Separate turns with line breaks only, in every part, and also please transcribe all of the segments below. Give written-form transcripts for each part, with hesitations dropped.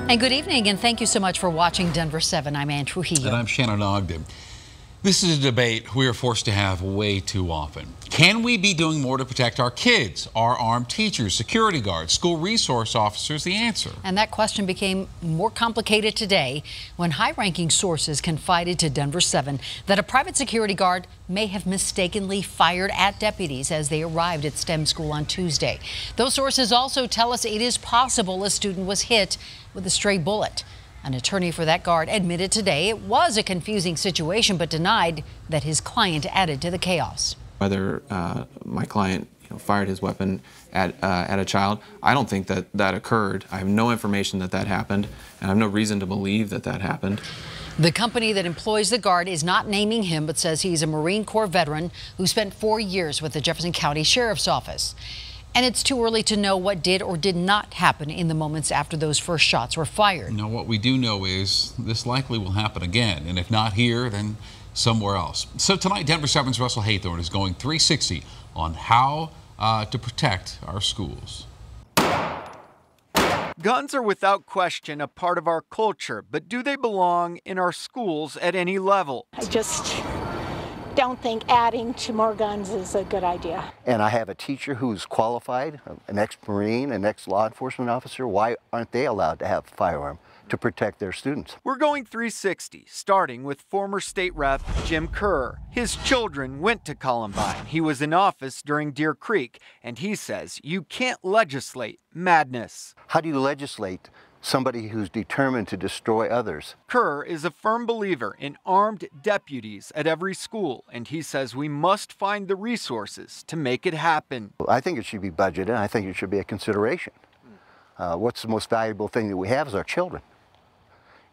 And good evening, and thank you so much for watching Denver 7. I'm Ann Trujillo.
And I'm Shannon Ogden. This is a debate we are forced to have way too often. Can we be doing more to protect our kids, our armed teachers, security guards, school resource officers? The answer. And
that question became more complicated today when high-ranking sources confided to Denver 7 that a private security guard may have mistakenly fired at deputies as they arrived at STEM school on Tuesday. Those sources also tell us it is possible a student was hit with a stray bullet. An attorney for that guard admitted today it was a confusing situation, but denied that his client added to the chaos.
Whether my client fired his weapon at a child, I don't think that occurred. I have no information that happened, and I have no reason to believe that happened.
The company that employs the guard is not naming him, but says he's a Marine Corps veteran who spent 4 years with the Jefferson County Sheriff's Office. And it's too early to know what did or did not happen in the moments after those first shots were fired.
Now, what we do know is this likely will happen again, and if not here, then somewhere else. So tonight, Denver 7's Russell Haythorne is going 360 on how to protect our schools.
Guns are without question a part of our culture, but do they belong in our schools at any level?
I just don't think adding to more guns is a good idea.
And I have a teacher who's qualified, an ex-Marine, an ex-law enforcement officer. Why aren't they allowed to have a firearm to protect their students?
We're going 360, starting with former state rep Jim Kerr. His children went to Columbine. He was in office during Deer Creek, and he says you can't legislate madness.
How do you legislate somebody who's determined to destroy others?
Kerr is a firm believer in armed deputies at every school, and he says we must find the resources to make it happen.
I think it should be budgeted, and I think it should be a consideration. What's the most valuable thing that we have is our children.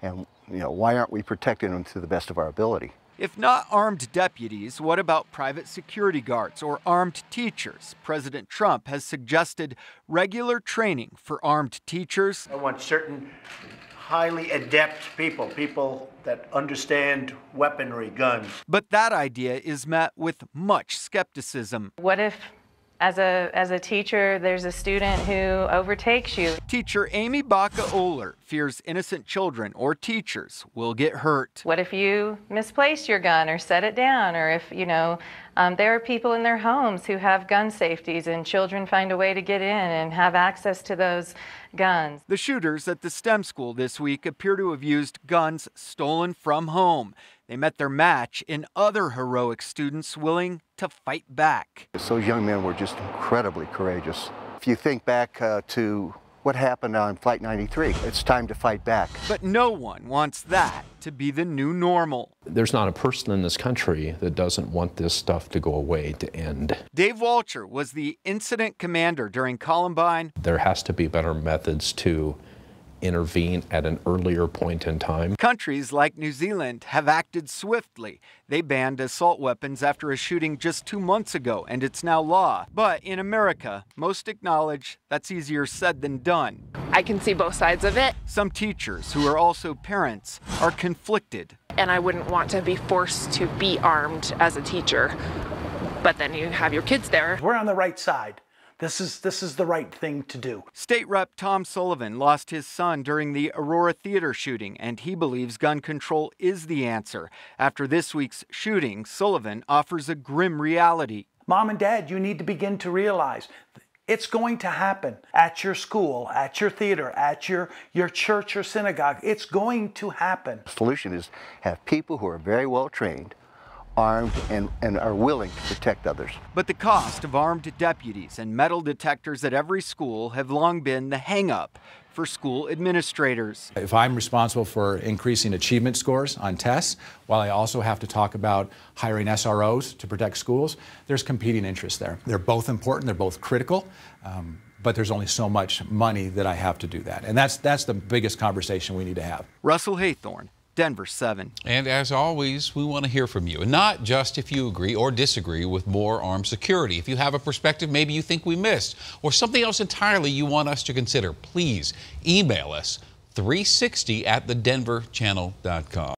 And, why aren't we protecting them to the best of our ability?
If not armed deputies, what about private security guards or armed teachers? President Trump has suggested regular training for armed teachers.
I want certain highly adept people that understand weaponry, guns.
But that idea is met with much skepticism.
What if, as a teacher, there's a student who overtakes you?
Teacher Amy Baca-Oler fears innocent children or teachers will get hurt.
What if you misplace your gun or set it down, or if, there are people in their homes who have gun safeties and children find a way to get in and have access to those guns.
The shooters at the STEM school this week appear to have used guns stolen from home. They met their match in other heroic students willing to fight back.
Those young men were just incredibly courageous. If you think back to what happened on Flight 93, it's time to fight back.
But no one wants that to be the new normal.
There's not a person in this country that doesn't want this stuff to go away, to end.
Dave Walcher was the incident commander during Columbine.
There has to be better methods to intervene at an earlier point in time.
Countries like New Zealand have acted swiftly. They banned assault weapons after a shooting just 2 months ago, and it's now law. But in America, most acknowledge that's easier said than done.
I can see both sides of it.
Some teachers, who are also parents, are conflicted.
And I wouldn't want to be forced to be armed as a teacher, but then you have your kids there.
We're on the right side. This is the right thing to do.
State Rep Tom Sullivan lost his son during the Aurora Theater shooting, and he believes gun control is the answer. After this week's shooting, Sullivan offers a grim reality.
Mom and Dad, you need to begin to realize it's going to happen at your school, at your theater, at your church or synagogue. It's going to happen.
The solution is have people who are very well trained, armed, and are willing to protect others.
But the cost of armed deputies and metal detectors at every school have long been the hang-up for school administrators.
If I'm responsible for increasing achievement scores on tests, while I also have to talk about hiring SROs to protect schools, there's competing interests there. They're both important, they're both critical, but there's only so much money that I have to do that. And that's the biggest conversation we need to have.
Russell Haythorne, Denver 7.
And as always, we want to hear from you, and not just if you agree or disagree with more armed security. If you have a perspective maybe you think we missed, or something else entirely you want us to consider, please email us 360@thedenverchannel.com.